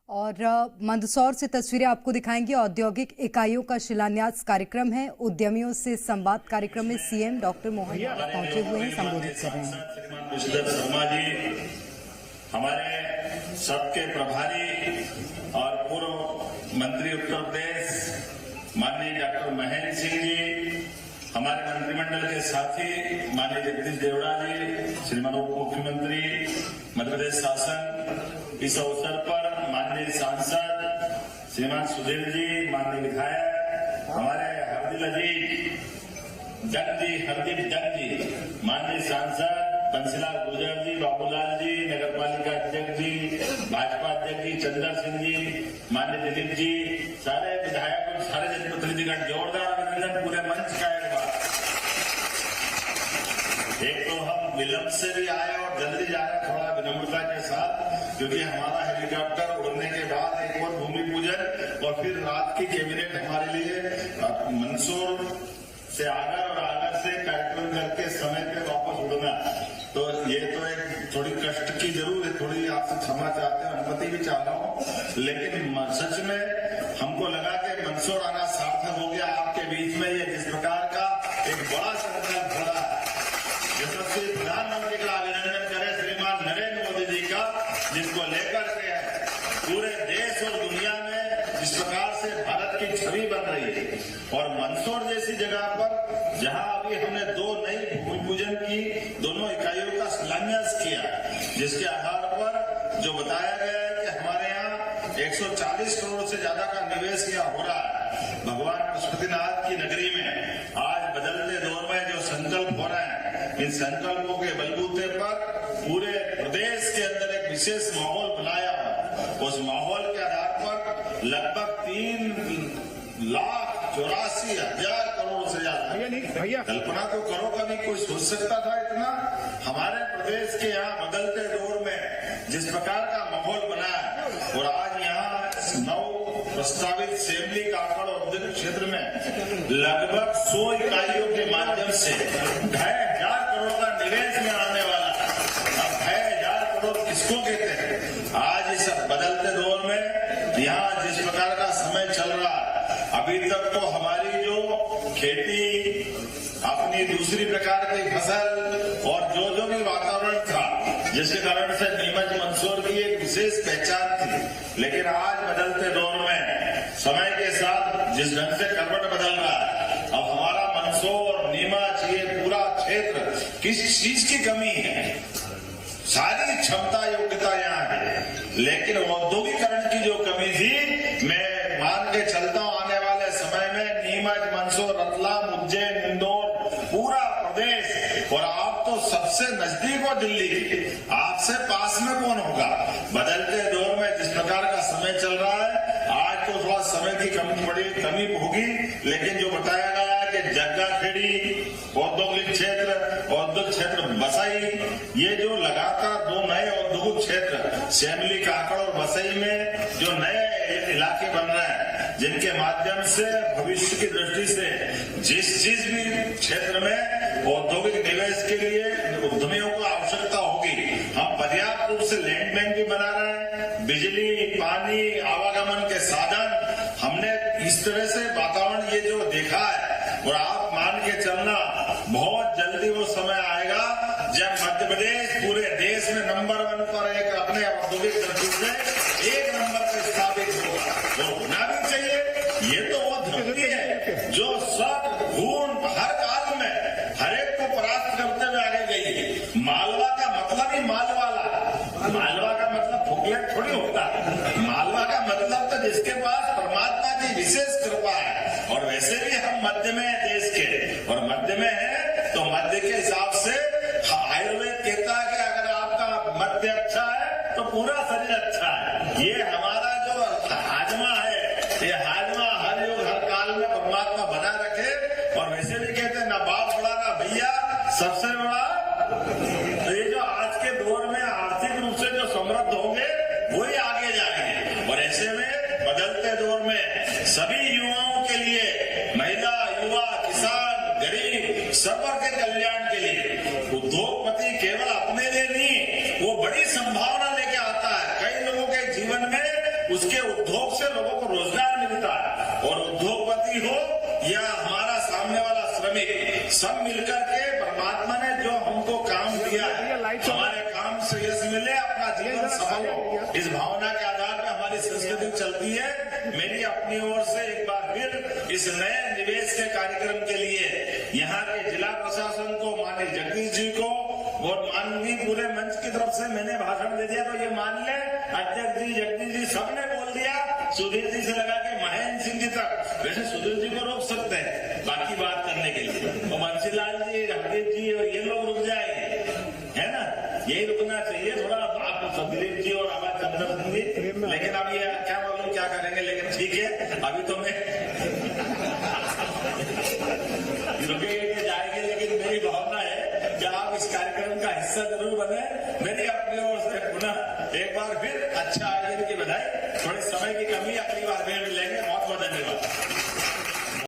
और मंदसौर से तस्वीरें आपको दिखाएंगे। औद्योगिक इकाइयों का शिलान्यास कार्यक्रम है। उद्यमियों से संवाद कार्यक्रम में सीएम डॉक्टर मोहन यादव पहुंचे हुए हैं, संबोधित कर रहे हैं। विश्वदत्त शर्मा जी हमारे सबके प्रभारी और पूर्व मंत्री उत्तर प्रदेश माननीय डॉक्टर महेंद्र सिंह जी, हमारे मंत्रिमंडल के साथी माननीय जगदीश देवड़ा जी, श्रीमान उप मुख्यमंत्री मध्य प्रदेश शासन, इस अवसर पर माननीय सांसद श्रीमान सुधीर जी, माननीय विधायक हमारे हरदीप जंग जी, माननीय सांसद बंसीलाल गुर्जर जी, बाबूलाल जी, नगर पालिका अध्यक्ष जी, भाजपा अध्यक्ष जी चंद्र सिंह जी, माननीय दिलीप जी, सारे विधायक और सारे जनप्रतिनिधिगण, जोरदार अभिनंदन पूरे मंच का। एक तो हम विलंब से भी आए और जल्दी जा रहे थोड़ा विनम्रता के साथ, क्योंकि हमारा हेलीकॉप्टर उड़ने के बाद एक और भूमि पूजन और फिर रात की कैबिनेट हमारे लिए मंदसौर से आगर और आगर से कार्यक्रम करके समय पे वापस उड़ना, तो ये तो एक थोड़ी कष्ट की जरूर है, थोड़ी आपसे क्षमा चाहते हैं, अनुमति भी चाहता हूँ, लेकिन सच में हमको लगा कि मंदसौर आना सार्थक हो गया। आपके बीच में ये जिस प्रकार का एक बड़ा संकल्प खड़ा है, यशस्वी प्रधानमंत्री का अभिनंदन करें श्रीमान नरेंद्र मोदी जी का, जिसको लेकर के पूरे देश और दुनिया में जिस प्रकार से भारत की छवि बन रही है। और मंदसौर जैसी जगह पर जहां अभी हमने दो नई भूमि पूजन की, दोनों इकाइयों का शिलान्यास किया, जिसके आधार पर जो बताया गया है कि हमारे यहाँ 140 करोड़ से ज्यादा का निवेश यहाँ हो रहा है। भगवान पशुपतिनाथ की नगरी में आज बदलते दौर में जो संकल्प हो रहे हैं, इन संकल्पों के बलबूते पर पूरे प्रदेश के अंदर एक विशेष माहौल बनाया है। उस माहौल के आधार पर लगभग 3,84,000 करोड़ से ज्यादा, कल्पना तो करो, कभी कोई सोच सकता था इतना। हमारे प्रदेश के यहाँ बदलते दौर में जिस प्रकार का माहौल बना है, और आज यहाँ 9 प्रस्तावित सेमली काकड़ औद्योगिक क्षेत्र में लगभग 100 इकाइयों के माध्यम से 2,500 करोड़ का निवेश में आने वाला है। अब 2,500 करोड़ किसको कहते हैं? आज इस बदलते दौर में यहाँ जिस प्रकार का समय चल रहा है, अभी तक तो हमारी जो खेती, अपनी दूसरी प्रकार की फसल और जो भी वातावरण था, जिसके कारण से नीमच मंदसौर की एक विशेष पहचान थी, लेकिन आज बदलते दौर में समय के साथ जिस ढंग से करवट बदल रहा है, अब हमारा मंदसौर, नीमच, ये पूरा क्षेत्र किस चीज की कमी है? सारी क्षमता योग्यता यहाँ है, लेकिन औद्योगिकरण की जो कमी थी, मैं मान के चलता हूँ आने वाले समय में नीमच, मंदसौर, रतलाम, उज्जैन, इंदौर, पूरा प्रदेश, और आप तो सबसे नजदीक हो दिल्ली, आपसे पास में कौन होगा? बदलते दौर में जिस प्रकार का समय चल रहा है, आज तो थोड़ा समय की कमी होगी, लेकिन जो बताया गया है कि जग्गाखेड़ी औद्योगिक क्षेत्र बसई, ये जो लगातार 2 नए औद्योगिक क्षेत्र सेमली, काकड़ और बसई में जो नए इलाके बन रहे हैं, जिनके माध्यम से भविष्य की दृष्टि से जिस भी क्षेत्र में औद्योगिक निवेश के लिए उद्यमियों को आवश्यकता होगी, हम पर्याप्त रूप से लैंड बैंक भी बना रहे हैं। बिजली, पानी, आवागमन के साधन, हमने इस तरह से वातावरण ये जो देखा है, और आप मान के चलना बहुत जल्दी वो समय आएगा जब मध्य प्रदेश पूरे देश में नंबर 1 पर एक अपने औद्योगिक दृष्टि से 1 नंबर पर स्थापित होगा। वो होना भी चाहिए। ये तो वो धरती है जो सब गुण हर काल में हर एक को परास्त करते हुए आगे गई है। मालवा का मतलब ही मालवाला, मालवा का मतलब फुकलेट थोड़ी होता। मालवा का मतलब तो जिसके पास परमात्मा की विशेष कृपा है, और वैसे भी हम मध्य में है देश के, और मध्य में है तो मध्य के हिसाब से आयुर्वेद कहता है कि अगर आपका मध्य अच्छा है तो पूरा शरीर अच्छा है। ये हमारा जो हाजमा है, ये हाजमा हर युग हर काल में परमात्मा बना रखे। और वैसे भी कहते हैं ना बाप बड़ा ना भैया, सबसे बड़ा। तो ये जो आज के दौर में आर्थिक रूप से जो समृद्ध होंगे वही आगे जाएंगे। और ऐसे में बदलते दौर में सभी युवाओं के लिए, महिला, युवा, किसान, गरीब, सब वर्ग के कल्याण के लिए उद्योगपति केवल अपने लिए नहीं, वो बड़ी संभावना लेके आता है। कई लोगों के जीवन में उसके उद्योग से लोगों को रोजगार मिलता है। और उद्योगपति हो या हमारा सामने वाला श्रमिक, सब मिलकर के परमात्मा ने जो हमको काम दिया है, हमारे काम से यश मिले, अपना जीवन सफल हो, इस भावना के आधार पर हमारी संस्कृति चलती है। मेरी अपनी ओर से एक बार फिर इस नए निवेश के कार्यक्रम के लिए यहाँ के जिला प्रशासन को, माननीय जगदीश जी को और माननीय पूरे मंच की तरफ से मैंने भाषण दे दिया, तो ये मान ले अध्यक्ष जी, जगदीश जी सबने बोल दिया, सुधीर जी से लगा के महेंद्र सिंह जी तक। वैसे सुधीर जी को रोक सकते हैं बाकी बात करने के लिए, तो बंसीलाल जी, हरदीप जी और ये लोग रुक जाएंगे, है ना, यही रुकना चाहिए थोड़ा। आप सुधीर जी और आवाज चंद्र सिंह जी, लेकिन अब ये क्या मालूम क्या करेंगे, लेकिन ठीक है, अभी तो मैं रुकेंगे जाएंगे, लेकिन मेरी भावना है कि आप इस कार्यक्रम का हिस्सा जरूर बने। मेरी अपनी ओर से पुनः एक बार फिर अच्छा आयोजन की बधाई। थोड़े समय की कमी, अगली बार में